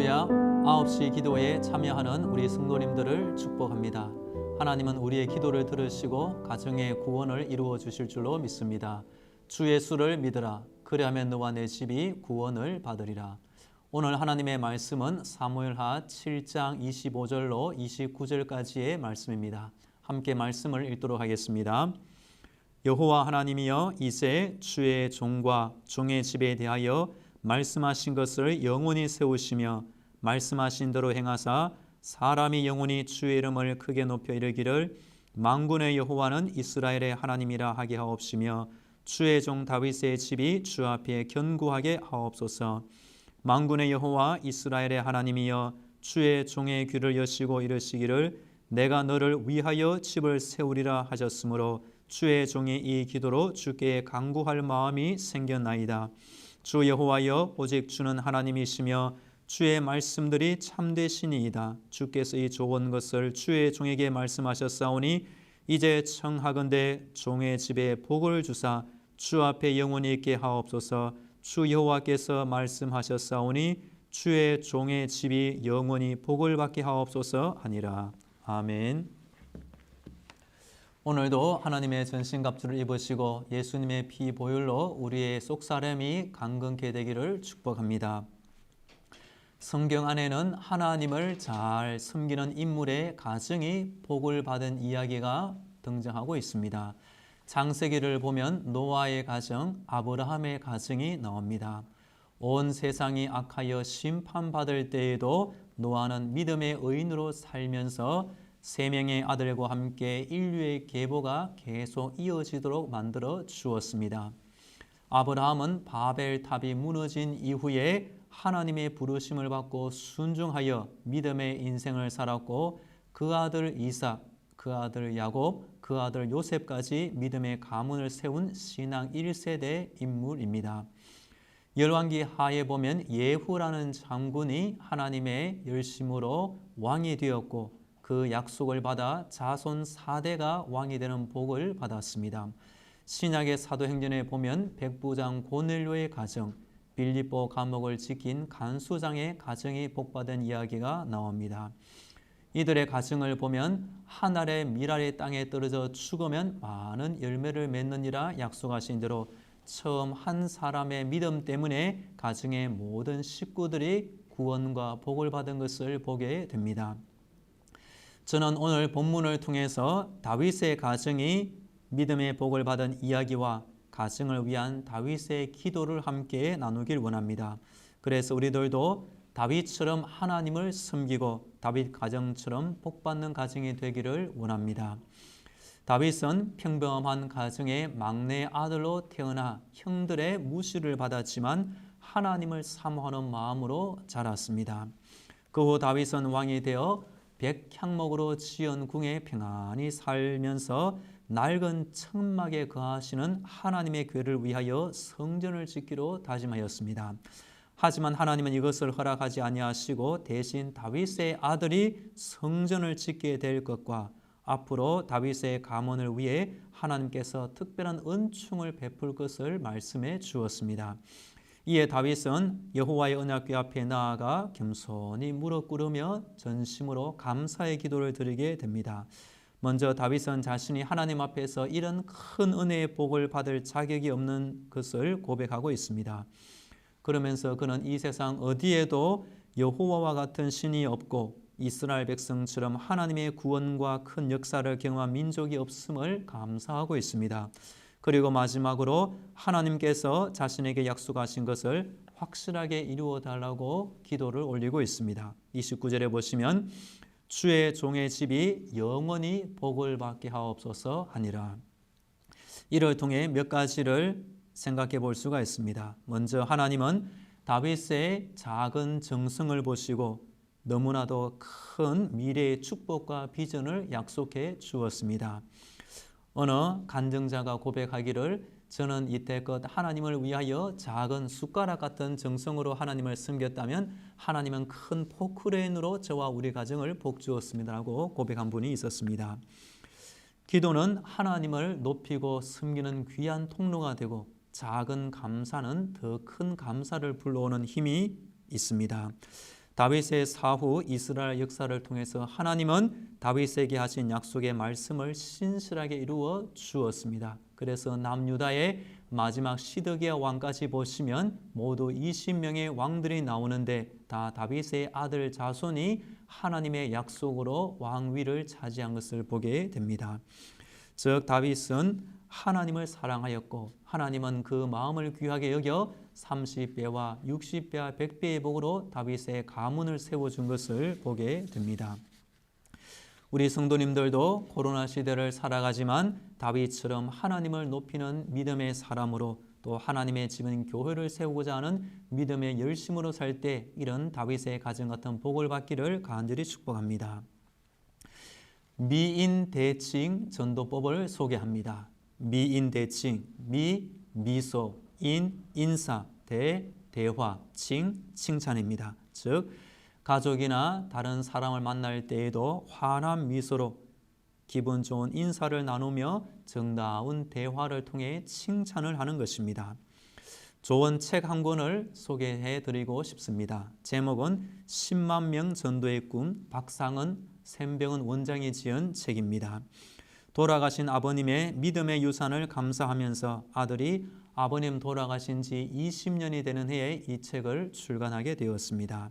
할렐루야. 9시 기도에 참여하는 우리 성도님들을 축복합니다. 하나님은 우리의 기도를 들으시고 가정의 구원을 이루어 주실 줄로 믿습니다. 주 예수를 믿으라. 그리하면 너와 내 집이 구원을 받으리라. 오늘 하나님의 말씀은 사무엘하 7장 25절로 29절까지의 말씀입니다. 함께 말씀을 읽도록 하겠습니다. 여호와 하나님이여, 이제 주의 종과 종의 집에 대하여 말씀하신 것을 영원히 세우시며 말씀하신 대로 행하사 사람이 영원히 주의 이름을 크게 높여 이르기를 만군의 여호와는 이스라엘의 하나님이라 하게 하옵시며 주의 종 다윗의 집이 주 앞에 견고하게 하옵소서. 만군의 여호와 이스라엘의 하나님이여, 주의 종의 귀를 여시고 이르시기를 내가 너를 위하여 집을 세우리라 하셨으므로 주의 종이 이 기도로 주께 간구할 마음이 생겼나이다. 주 여호와여, 오직 주는 하나님이시며 주의 말씀들이 참되시니이다. 주께서 이 좋은 것을 주의 종에게 말씀하셨사오니 이제 청하건대 종의 집에 복을 주사 주 앞에 영원히 있게 하옵소서. 주 여호와께서 말씀하셨사오니 주의 종의 집이 영원히 복을 받게 하옵소서 하니라. 아멘. 오늘도 하나님의 전신갑주를 입으시고 예수님의 피 보혈로 우리의 속사람이 강건케 되기를 축복합니다. 성경 안에는 하나님을 잘 섬기는 인물의 가정이 복을 받은 이야기가 등장하고 있습니다. 창세기를 보면 노아의 가정, 아브라함의 가정이 나옵니다. 온 세상이 악하여 심판받을 때에도 노아는 믿음의 의인으로 살면서 세 명의 아들과 함께 인류의 계보가 계속 이어지도록 만들어 주었습니다. 아브라함은 바벨탑이 무너진 이후에 하나님의 부르심을 받고 순종하여 믿음의 인생을 살았고 그 아들 이삭, 그 아들 야곱, 그 아들 요셉까지 믿음의 가문을 세운 신앙 1세대 인물입니다. 열왕기 하에 보면 예후라는 장군이 하나님의 열심으로 왕이 되었고 그 약속을 받아 자손 4대가 왕이 되는 복을 받았습니다. 신약의 사도행전에 보면 백부장 고넬료의 가정, 빌립보 감옥을 지킨 간수장의 가정이 복받은 이야기가 나옵니다. 이들의 가정을 보면 한 알의 밀알이 땅에 떨어져 죽으면 많은 열매를 맺느니라 약속하신 대로 처음 한 사람의 믿음 때문에 가정의 모든 식구들이 구원과 복을 받은 것을 보게 됩니다. 저는 오늘 본문을 통해서 다윗의 가정이 믿음의 복을 받은 이야기와 가정을 위한 다윗의 기도를 함께 나누길 원합니다. 그래서 우리들도 다윗처럼 하나님을 섬기고 다윗 가정처럼 복받는 가정이 되기를 원합니다. 다윗은 평범한 가정의 막내 아들로 태어나 형들의 무시를 받았지만 하나님을 사모하는 마음으로 자랐습니다. 그 후 다윗은 왕이 되어 백향목으로 지은 궁에 평안히 살면서 낡은 천막에 거하시는 하나님의 궤를 위하여 성전을 짓기로 다짐하였습니다. 하지만 하나님은 이것을 허락하지 아니하시고 대신 다윗의 아들이 성전을 짓게 될 것과 앞으로 다윗의 가문을 위해 하나님께서 특별한 은총을 베풀 것을 말씀해 주었습니다. 이에 다윗은 여호와의 언약궤 앞에 나아가 겸손히 무릎 꿇으며 전심으로 감사의 기도를 드리게 됩니다. 먼저 다윗은 자신이 하나님 앞에서 이런 큰 은혜의 복을 받을 자격이 없는 것을 고백하고 있습니다. 그러면서 그는 이 세상 어디에도 여호와와 같은 신이 없고 이스라엘 백성처럼 하나님의 구원과 큰 역사를 경험한 민족이 없음을 감사하고 있습니다. 그리고 마지막으로 하나님께서 자신에게 약속하신 것을 확실하게 이루어 달라고 기도를 올리고 있습니다. 29절에 보시면 주의 종의 집이 영원히 복을 받게 하옵소서 하니라. 이를 통해 몇 가지를 생각해 볼 수가 있습니다. 먼저 하나님은 다윗의 작은 정성을 보시고 너무나도 큰 미래의 축복과 비전을 약속해 주었습니다. 어느 간증자가 고백하기를 저는 이때껏 하나님을 위하여 작은 숟가락 같은 정성으로 하나님을 섬겼다면 하나님은 큰 포크레인으로 저와 우리 가정을 복주었습니다라고 고백한 분이 있었습니다. 기도는 하나님을 높이고 섬기는 귀한 통로가 되고 작은 감사는 더 큰 감사를 불러오는 힘이 있습니다. 다윗의 사후 이스라엘 역사를 통해서 하나님은 다윗에게 하신 약속의 말씀을 신실하게 이루어 주었습니다. 그래서 남유다의 마지막 시드기야 왕까지 보시면 모두 20명의 왕들이 나오는데 다 다윗의 아들 자손이 하나님의 약속으로 왕위를 차지한 것을 보게 됩니다. 즉 다윗은 하나님을 사랑하였고 하나님은 그 마음을 귀하게 여겨 30배와 60배와 100배의 복으로 다윗의 가문을 세워준 것을 보게 됩니다. 우리 성도님들도 코로나 시대를 살아가지만 다윗처럼 하나님을 높이는 믿음의 사람으로 또 하나님의 집은 교회를 세우고자 하는 믿음의 열심으로 살 때 이런 다윗의 가정 같은 복을 받기를 간절히 축복합니다. 미인 대칭 전도법을 소개합니다. 미인 대칭, 미소, 인사, 대화, 칭찬입니다. 즉 가족이나 다른 사람을 만날 때에도 환한 미소로 기분 좋은 인사를 나누며 정다운 대화를 통해 칭찬을 하는 것입니다. 좋은 책 한 권을 소개해 드리고 싶습니다. 제목은 10만 명 전도의 꿈, 박상은 샘병은 원장이 지은 책입니다. 돌아가신 아버님의 믿음의 유산을 감사하면서 아들이 아버님 돌아가신 지 20년이 되는 해에 이 책을 출간하게 되었습니다.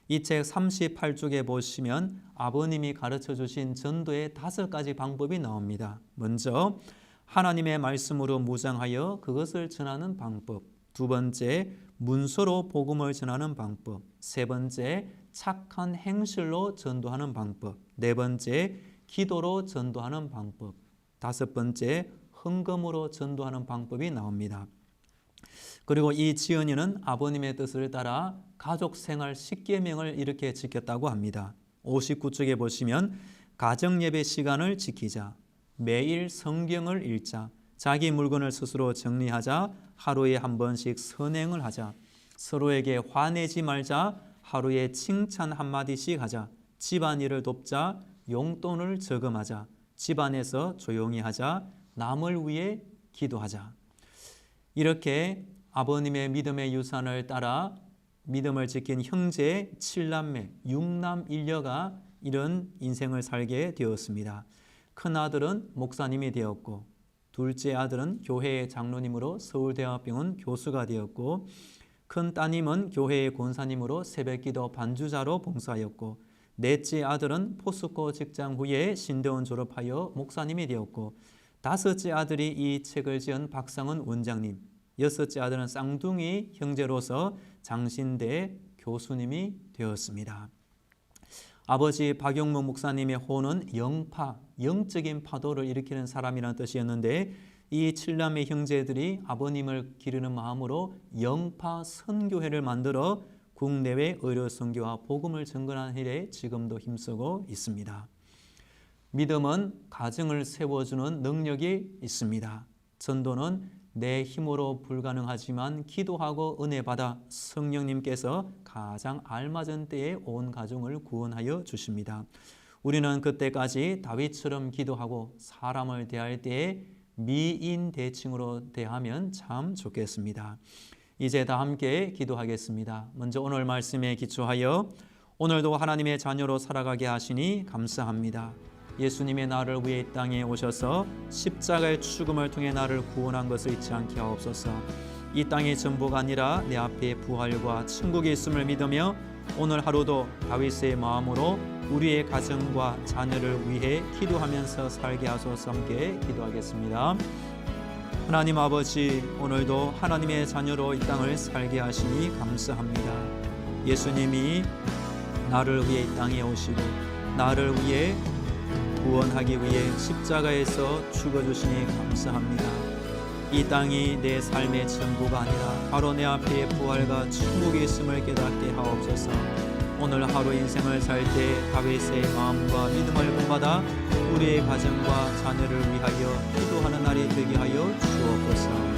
이 책 38쪽에 보시면 아버님이 가르쳐 주신 전도의 5가지 방법이 나옵니다. 먼저 하나님의 말씀으로 무장하여 그것을 전하는 방법, 두 번째 문서로 복음을 전하는 방법, 세 번째 착한 행실로 전도하는 방법, 네 번째 기도로 전도하는 방법, 다섯 번째 헌금으로 전도하는 방법이 나옵니다. 그리고 이 지은이는 아버님의 뜻을 따라 가족 생활 10계명을 이렇게 지켰다고 합니다. 59쪽에 보시면 가정 예배 시간을 지키자, 매일 성경을 읽자, 자기 물건을 스스로 정리하자, 하루에 한 번씩 선행을 하자, 서로에게 화내지 말자, 하루에 칭찬 한마디씩 하자, 집안일을 돕자, 용돈을 저금하자, 집안에서 조용히 하자, 남을 위해 기도하자. 이렇게 아버님의 믿음의 유산을 따라 믿음을 지킨 형제 7남매 6남 1녀가 이런 인생을 살게 되었습니다. 큰아들은 목사님이 되었고 둘째 아들은 교회의 장로님으로 서울대학병원 교수가 되었고 큰 따님은 교회의 권사님으로 새벽기도 반주자로 봉사하였고 넷째 아들은 포스코 직장 후에 신대원 졸업하여 목사님이 되었고 다섯째 아들이 이 책을 지은 박상은 원장님, 여섯째 아들은 쌍둥이 형제로서 장신대 교수님이 되었습니다. 아버지 박용무 목사님의 호는 영파, 영적인 파도를 일으키는 사람이라는 뜻이었는데 이 7남의 형제들이 아버님을 기르는 마음으로 영파 선교회를 만들어 국내외 의료 선교와 복음을 전근하는 일에 지금도 힘쓰고 있습니다. 믿음은 가정을 세워주는 능력이 있습니다. 전도는 내 힘으로 불가능하지만 기도하고 은혜 받아 성령님께서 가장 알맞은 때에 온 가정을 구원하여 주십니다. 우리는 그때까지 다윗처럼 기도하고 사람을 대할 때에 미인 대칭으로 대하면 참 좋겠습니다. 이제 다 함께 기도하겠습니다. 먼저 오늘 말씀에 기초하여 오늘도 하나님의 자녀로 살아가게 하시니 감사합니다. 예수님의 나를 위해 이 땅에 오셔서 십자가의 죽음을 통해 나를 구원한 것을 잊지 않게 하옵소서. 이 땅의 전부가 아니라 내 앞에 부활과 천국이 있음을 믿으며 오늘 하루도 다윗의 마음으로 우리의 가정과 자녀를 위해 기도하면서 살게 하소서. 함께 기도하겠습니다. 하나님 아버지, 오늘도 하나님의 자녀로 이 땅을 살게 하시니 감사합니다. 예수님이 나를 위해 이 땅에 오시고 나를 위해 구원하기 위해 십자가에서 죽어주시니 감사합니다. 이 땅이 내 삶의 전부가 아니라 바로 내 앞에 부활과 천국이 있음을 깨닫게 하옵소서. 오늘 하루 인생을 살 때 다윗의 마음과 믿음을 본받아 우리의 가정과 자녀를 위하여 기도하는 날이 되게 하여 주옵소서.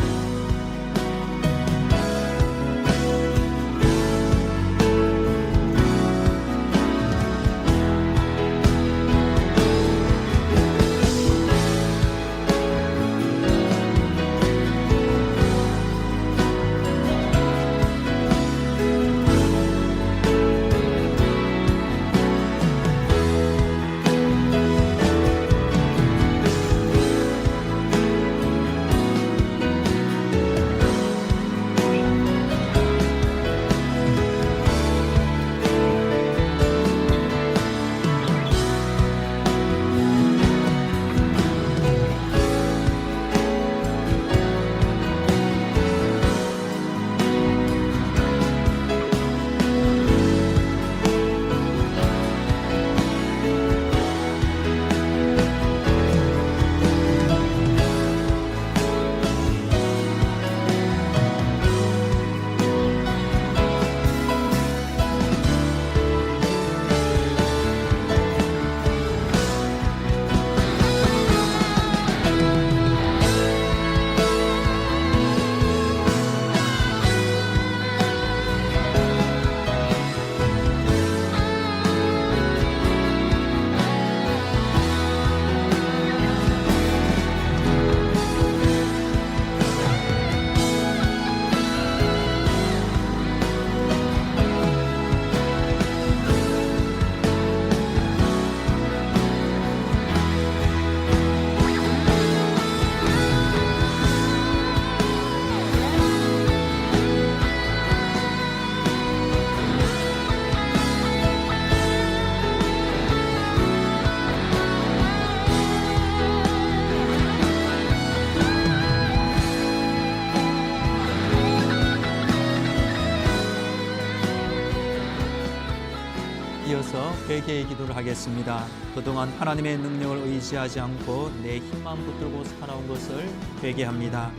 주셔서 회개의 기도를 하겠습니다. 그동안 하나님의 능력을 의지하지 않고 내 힘만 붙들고 살아온 것을 회개합니다.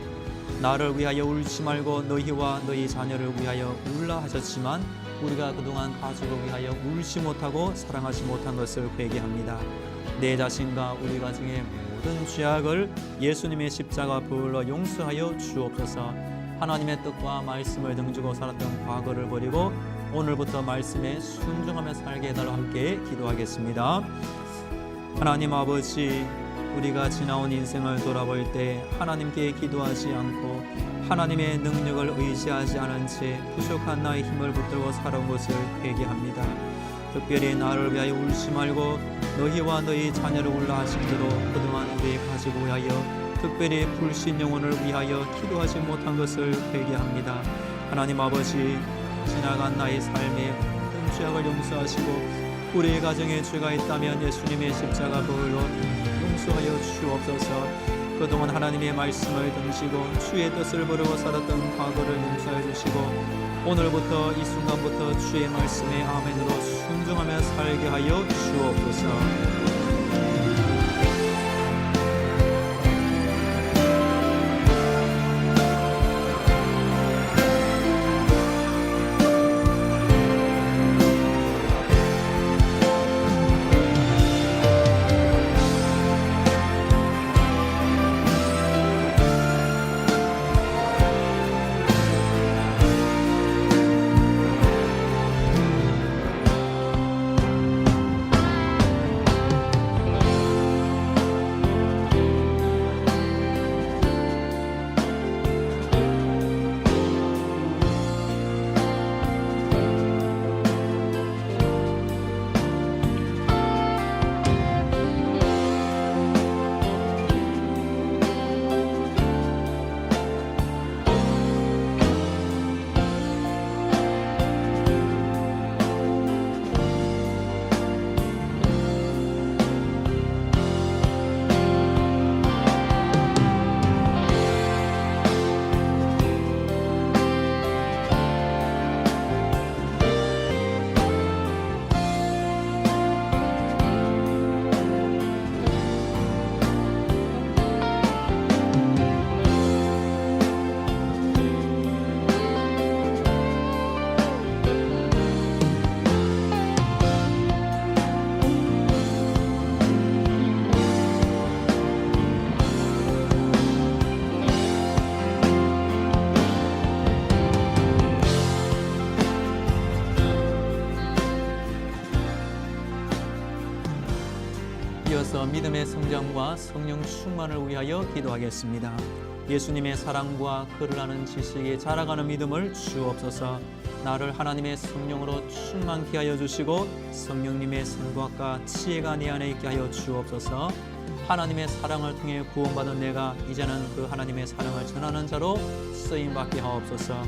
나를 위하여 울지 말고 너희와 너희 자녀를 위하여 울라 하셨지만 우리가 그동안 가족을 위하여 울지 못하고 사랑하지 못한 것을 회개합니다. 내 자신과 우리 가정의 모든 죄악을 예수님의 십자가 보혈로 용서하여 주옵소서. 하나님의 뜻과 말씀을 등지고 살았던 과거를 버리고 오늘부터 말씀에 순종하며 살게 해달라 함께 기도하겠습니다. 하나님 아버지, 우리가 지나온 인생을 돌아볼 때 하나님께 기도하지 않고 하나님의 능력을 의지하지 않은 채 부족한 나의 힘을 붙들고 살아온 것을 회개합니다. 특별히 나를 위하여 울지 말고 너희와 너희 자녀를 울라 하신 대로 그동안 우리의 가족을 위하여 특별히 불신 영혼을 위하여 기도하지 못한 것을 회개합니다. 하나님 아버지, 지나간 나의 삶에 모든 죄악을 용서하시고 우리의 가정에 죄가 있다면 예수님의 십자가 보혈로 용서하여 주옵소서. 그동안 하나님의 말씀을 등지고 주의 뜻을 부르고 살았던 과거를 용서해 주시고 오늘부터 이 순간부터 주의 말씀에 아멘으로 순종하며 살게 하여 주옵소서. 이어서 믿음의 성장과 성령 충만을 위하여 기도하겠습니다. 예수님의 사랑과 그를 아는 지식에 자라가는 믿음을 주옵소서. 나를 하나님의 성령으로 충만케 하여 주시고 성령님의 생각과 지혜가 내 안에 있게 하여 주옵소서. 하나님의 사랑을 통해 구원받은 내가 이제는 그 하나님의 사랑을 전하는 자로 쓰임받게 하옵소서.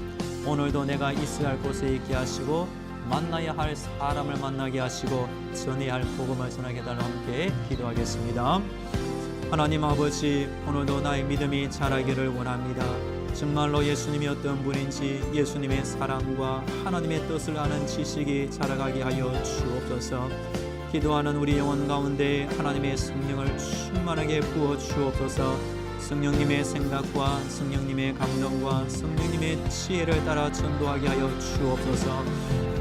오늘도 내가 있어야 할 곳에 있게 하시고 만나야 할 사람을 만나게 하시고 전해야 할 복음을 전하게 해달라 함께 기도하겠습니다. 하나님 아버지, 오늘도 나의 믿음이 자라기를 원합니다. 정말로 예수님이 어떤 분인지 예수님의 사랑과 하나님의 뜻을 아는 지식이 자라가게 하여 주옵소서. 기도하는 우리 영혼 가운데 하나님의 성령을 충만하게 부어 주옵소서. 성령님의 생각과 성령님의 감동과 성령님의 지혜를 따라 전도하게 하여 주옵소서.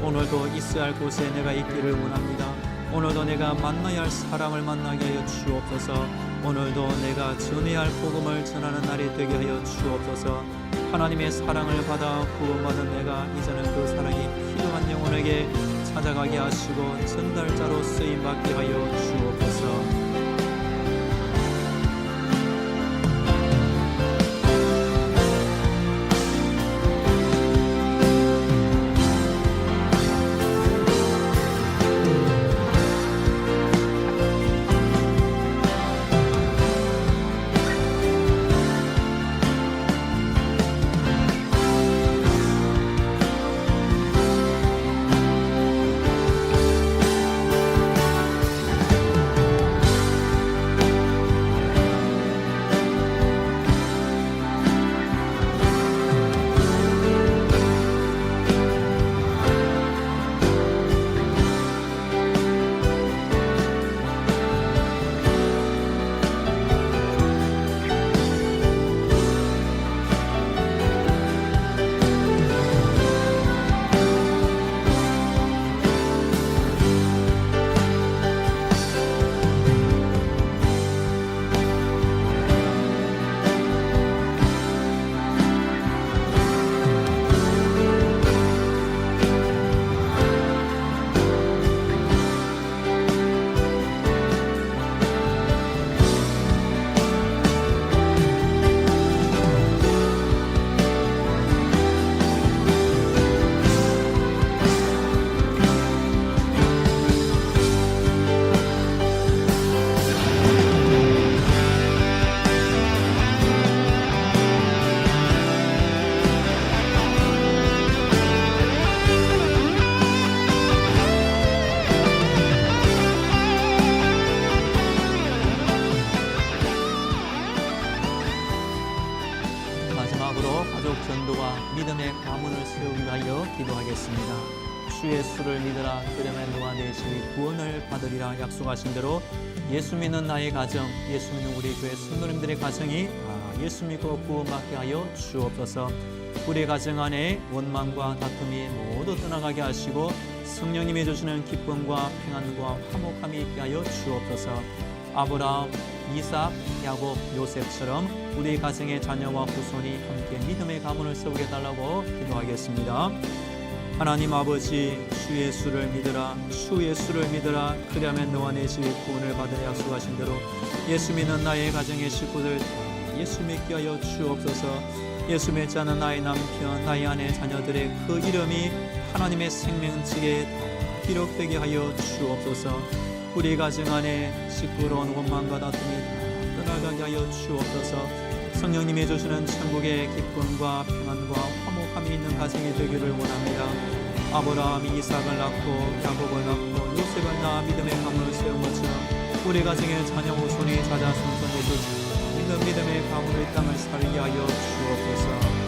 오늘도 있어야 할 곳에 내가 있기를 원합니다. 오늘도 내가 만나야 할 사람을 만나게 하여 주옵소서. 오늘도 내가 전해야 할 복음을 전하는 날이 되게 하여 주옵소서. 하나님의 사랑을 받아 구원받은 내가 이제는 그 사랑이 필요한 영혼에게 찾아가게 하시고 전달자로 쓰임받게 하여 주옵소서. 마지막으로 가족 전도와 믿음의 가문을 세우기 위하여 기도하겠습니다. 주 예수를 믿으라 그러면 너와 내 집이 구원을 받으리라 약속하신 대로 예수 믿는 나의 가정, 예수 믿는 우리 교회 성도님들의 가정이 예수 믿고 구원받게 하여 주옵소서. 우리 가정 안에 원망과 다툼이 모두 떠나가게 하시고 성령님이 주시는 기쁨과 평안과 화목함이 있게 하여 주옵소서. 아브라함, 이삭, 야곱, 요셉처럼 우리 가정의 자녀와 후손이 함께 믿음의 가문을 세우게 해달라고 기도하겠습니다. 하나님 아버지, 주 예수를 믿으라, 주 예수를 믿으라 그리하면 너와 내 집이 구원을 받으라 약속하신 대로 예수 믿는 나의 가정의 식구들 예수 믿게 하여 주옵소서. 예수 믿지 않은 나의 남편, 나의 아내, 자녀들의 그 이름이 하나님의 생명책에 기록되게 하여 주옵소서. 우리 가정 안에 시끄러운 원망과 다툼이 떠나가게 하여 주옵소서. 성령님이 주시는 천국의 기쁨과 평안과 화목함이 있는 가정이 되기를 원합니다. 아브라함이 이삭을 낳고 야곱을 낳고 요셉을 낳아 믿음의 가문을 세운 것처럼 우리 가정의 자녀 후손이 자자 손손에 주시 믿음의 가문을 이 땅을 살게 하여 주옵소서.